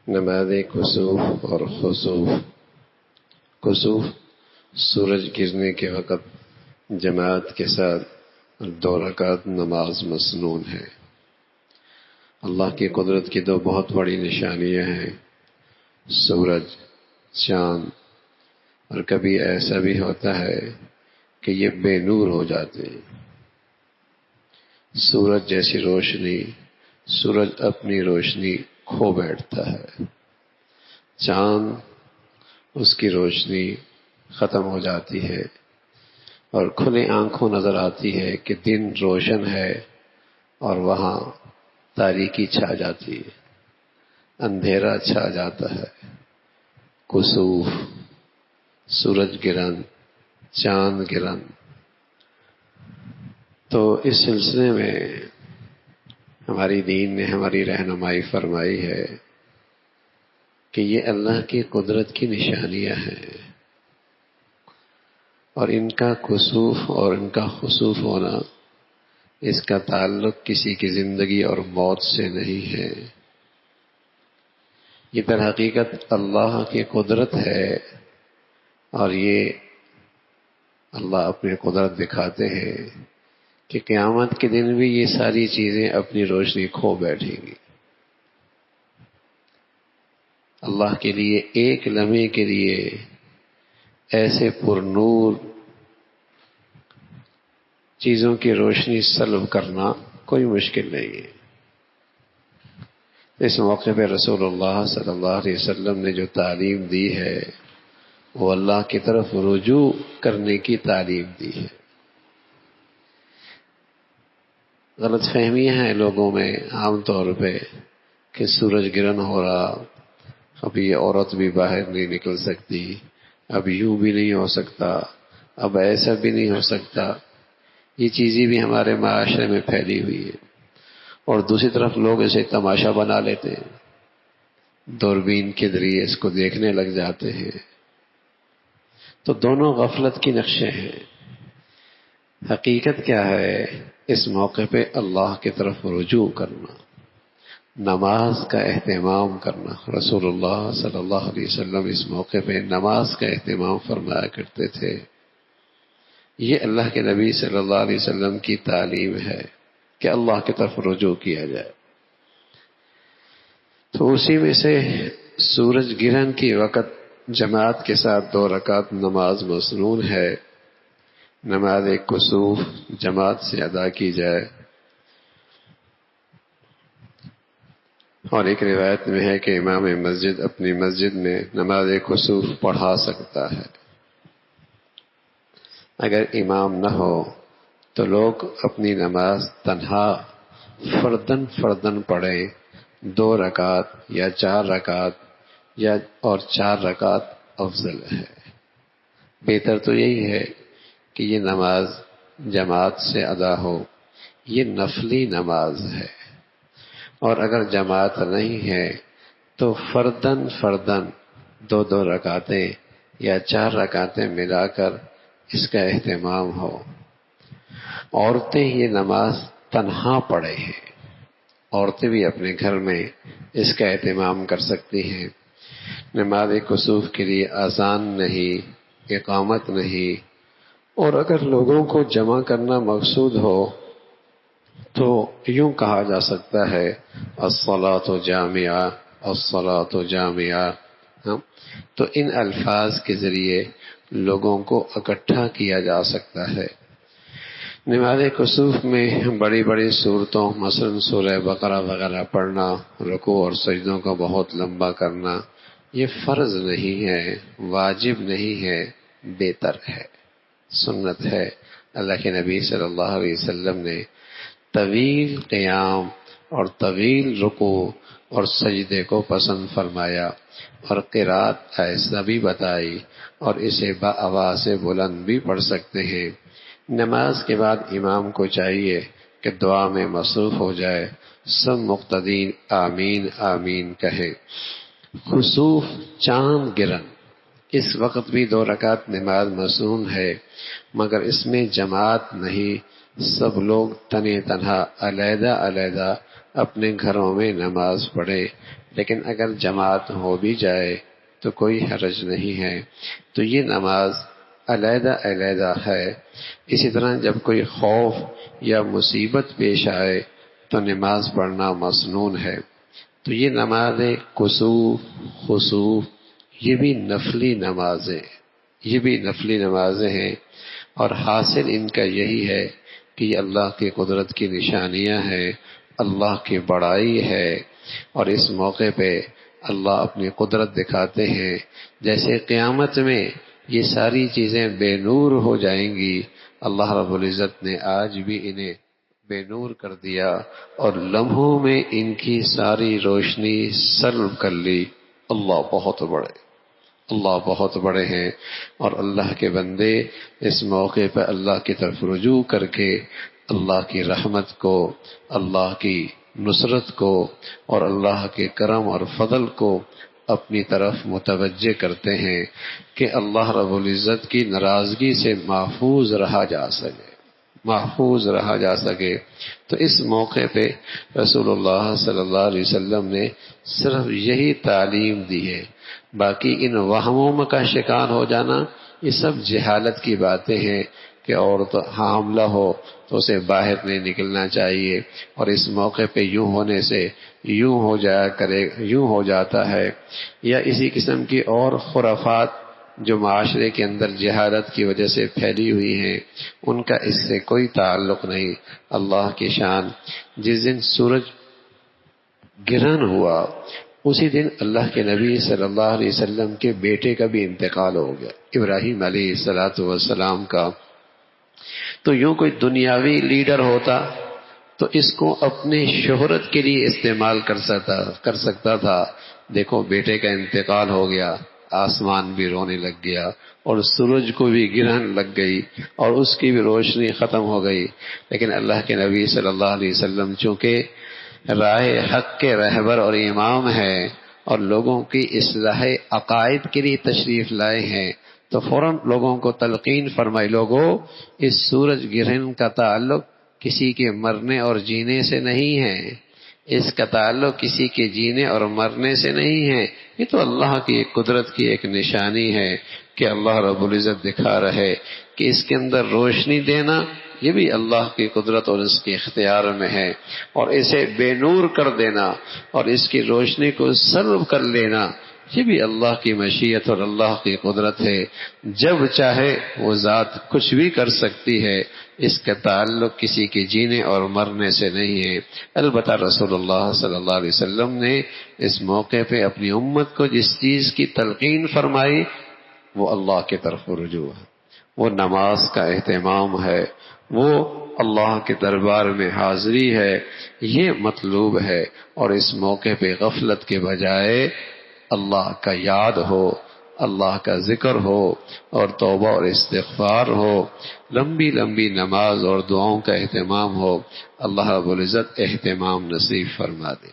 نماز کسوف اور خسوف۔ کسوف سورج گرنے کے وقت جماعت کے ساتھ 2 رکعت نماز مسنون ہے۔ اللہ کی قدرت کی 2 بہت بڑی نشانیاں ہیں، سورج، چاند، اور کبھی ایسا بھی ہوتا ہے کہ یہ بے نور ہو جاتے ہیں۔ سورج جیسی روشنی، سورج اپنی روشنی کھو بیٹھتا ہے، چاند اس کی روشنی ختم ہو جاتی ہے اور کھلی آنکھوں نظر آتی ہے کہ دن روشن ہے اور وہاں تاریکی چھا جاتی ہے، اندھیرا چھا جاتا ہے۔ کسوف، سورج گرہن، چاند گرہن۔ تو اس سلسلے میں ہماری دین نے ہماری رہنمائی فرمائی ہے کہ یہ اللہ کی قدرت کی نشانیاں ہیں، اور ان کا کسوف اور ان کا خسوف ہونا، اس کا تعلق کسی کی زندگی اور موت سے نہیں ہے۔ یہ در حقیقت اللہ کی قدرت ہے، اور یہ اللہ اپنی قدرت دکھاتے ہیں کہ قیامت کے دن بھی یہ ساری چیزیں اپنی روشنی کھو بیٹھیں گی۔ اللہ کے لیے ایک لمحے کے لیے ایسے پر نور چیزوں کی روشنی سلب کرنا کوئی مشکل نہیں ہے۔ اس موقع پہ رسول اللہ صلی اللہ علیہ وسلم نے جو تعلیم دی ہے وہ اللہ کی طرف رجوع کرنے کی تعلیم دی ہے۔ غلط فہمیاں ہیں لوگوں میں عام طور پہ کہ سورج گرہن ہو رہا، اب یہ عورت بھی باہر نہیں نکل سکتی، اب یوں بھی نہیں ہو سکتا، اب ایسا بھی نہیں ہو سکتا۔ یہ چیزیں بھی ہمارے معاشرے میں پھیلی ہوئی ہے، اور دوسری طرف لوگ اسے تماشا بنا لیتے ہیں، دوربین کے ذریعے اس کو دیکھنے لگ جاتے ہیں۔ تو دونوں غفلت کی نقشے ہیں۔ حقیقت کیا ہے؟ اس موقع پہ اللہ کی طرف رجوع کرنا، نماز کا اہتمام کرنا۔ رسول اللہ صلی اللہ علیہ وسلم اس موقع پہ نماز کا اہتمام فرمایا کرتے تھے۔ یہ اللہ کے نبی صلی اللہ علیہ وسلم کی تعلیم ہے کہ اللہ کی طرف رجوع کیا جائے۔ تو اسی میں سے سورج گرہن کے وقت جماعت کے ساتھ 2 رکعت نماز مسنون ہے۔ نماز کسوف جماعت سے ادا کی جائے، اور ایک روایت میں ہے کہ امام مسجد اپنی مسجد میں نماز کسوف پڑھا سکتا ہے۔ اگر امام نہ ہو تو لوگ اپنی نماز تنہا فردن پڑھیں، 2 رکعت یا 4 رکعت اور 4 رکعت افضل ہے۔ بہتر تو یہی ہے کہ یہ نماز جماعت سے ادا ہو، یہ نفلی نماز ہے، اور اگر جماعت نہیں ہے تو فردن 2 رکعتیں یا 4 رکعتیں ملا کر اس کا اہتمام ہو۔ عورتیں یہ نماز تنہا پڑھے ہیں، عورتیں بھی اپنے گھر میں اس کا اہتمام کر سکتی ہیں۔ نماز کسوف کے لیے اذان نہیں، اقامت نہیں، اور اگر لوگوں کو جمع کرنا مقصود ہو تو یوں کہا جا سکتا ہے الصلاۃ جامعہ، الصلاۃ جامعہ۔ تو ان الفاظ کے ذریعے لوگوں کو اکٹھا کیا جا سکتا ہے۔ نماز کسوف میں بڑی بڑی صورتوں مثلا سورہ بقرہ وغیرہ پڑھنا، رکوع اور سجدوں کو بہت لمبا کرنا، یہ فرض نہیں ہے، واجب نہیں ہے، بہتر ہے، سنت ہے۔ اللہ کے نبی صلی اللہ علیہ وسلم نے طویل قیام اور طویل رکوع اور سجدے کو پسند فرمایا، اور قرات ایسا بھی بتائی، اور اسے بآواز بلند بھی پڑھ سکتے ہیں۔ نماز کے بعد امام کو چاہیے کہ دعا میں مصروف ہو جائے، سب مقتدین آمین آمین کہیں۔ خسوف، چاند گرہن، اس وقت بھی 2 رکعت نماز مسنون ہے، مگر اس میں جماعت نہیں، سب لوگ تنہا علیحدہ اپنے گھروں میں نماز پڑھے۔ لیکن اگر جماعت ہو بھی جائے تو کوئی حرج نہیں ہے۔ تو یہ نماز علیحدہ علیحدہ ہے۔ اسی طرح جب کوئی خوف یا مصیبت پیش آئے تو نماز پڑھنا مسنون ہے۔ تو یہ نمازیں کسوف، خسوف، یہ بھی نفلی نمازیں ہیں، اور حاصل ان کا یہی ہے کہ یہ اللہ کی قدرت کی نشانیاں ہیں، اللہ کی بڑائی ہے، اور اس موقع پہ اللہ اپنی قدرت دکھاتے ہیں۔ جیسے قیامت میں یہ ساری چیزیں بے نور ہو جائیں گی، اللہ رب العزت نے آج بھی انہیں بے نور کر دیا اور لمحوں میں ان کی ساری روشنی سلب کر لی۔ اللہ بہت بڑے ہیں، اور اللہ کے بندے اس موقع پہ اللہ کی طرف رجوع کر کے اللہ کی رحمت کو، اللہ کی نصرت کو اور اللہ کے کرم اور فضل کو اپنی طرف متوجہ کرتے ہیں کہ اللہ رب العزت کی ناراضگی سے محفوظ رہا جا سکے۔ تو اس موقع پہ رسول اللہ صلی اللہ علیہ وسلم نے صرف یہی تعلیم دی ہے۔ باقی ان وہموں کا شکار ہو جانا یہ سب جہالت کی باتیں ہیں کہ عورت حاملہ ہو تو اسے باہر نہیں نکلنا چاہیے، اور اس موقع پہ یوں ہونے سے یوں ہو جاتا ہے، یا اسی قسم کی اور خرافات جو معاشرے کے اندر جہالت کی وجہ سے پھیلی ہوئی ہیں، ان کا اس سے کوئی تعلق نہیں۔ اللہ کی شان، جس دن سورج گرہن ہوا اسی دن اللہ کے نبی صلی اللہ علیہ وسلم کے بیٹے کا بھی انتقال ہو گیا، ابراہیم علیہ السلام کا۔ تو یوں کوئی دنیاوی لیڈر ہوتا تو اس کو اپنے شہرت کے لیے استعمال کر سکتا تھا۔ دیکھو بیٹے کا انتقال ہو گیا، آسمان بھی رونے لگ گیا اور سورج کو بھی گرہن لگ گئی اور اس کی بھی روشنی ختم ہو گئی۔ لیکن اللہ کے نبی صلی اللہ علیہ وسلم چونکہ راہ حق کے رہبر اور امام ہیں اور لوگوں کی اصلاح عقائد کے لیے تشریف لائے ہیں، تو فوراً لوگوں کو تلقین فرمائی، لوگوں اس سورج گرہن کا تعلق کسی کے مرنے اور جینے سے نہیں ہے، اس کا تعلق کسی کے جینے اور مرنے سے نہیں ہے، یہ تو اللہ کی قدرت کی ایک نشانی ہے کہ اللہ رب العزت دکھا رہے کہ اس کے اندر روشنی دینا یہ بھی اللہ کی قدرت اور اس کے اختیار میں ہے، اور اسے بے نور کر دینا اور اس کی روشنی کو سلب کر لینا یہ بھی اللہ کی مشیت اور اللہ کی قدرت ہے۔ جب چاہے وہ ذات کچھ بھی کر سکتی ہے، اس کا تعلق کسی کے جینے اور مرنے سے نہیں ہے۔ البتہ رسول اللہ صلی اللہ علیہ وسلم نے اس موقع پہ اپنی امت کو جس چیز کی تلقین فرمائی وہ اللہ کی طرف رجوع ہے، وہ نماز کا اہتمام ہے، وہ اللہ کے دربار میں حاضری ہے، یہ مطلوب ہے۔ اور اس موقع پہ غفلت کے بجائے اللہ کا یاد ہو، اللہ کا ذکر ہو اور توبہ اور استغفار ہو، لمبی لمبی نماز اور دعاؤں کا اہتمام ہو۔ اللہ رب العزت اہتمام نصیب فرما دے۔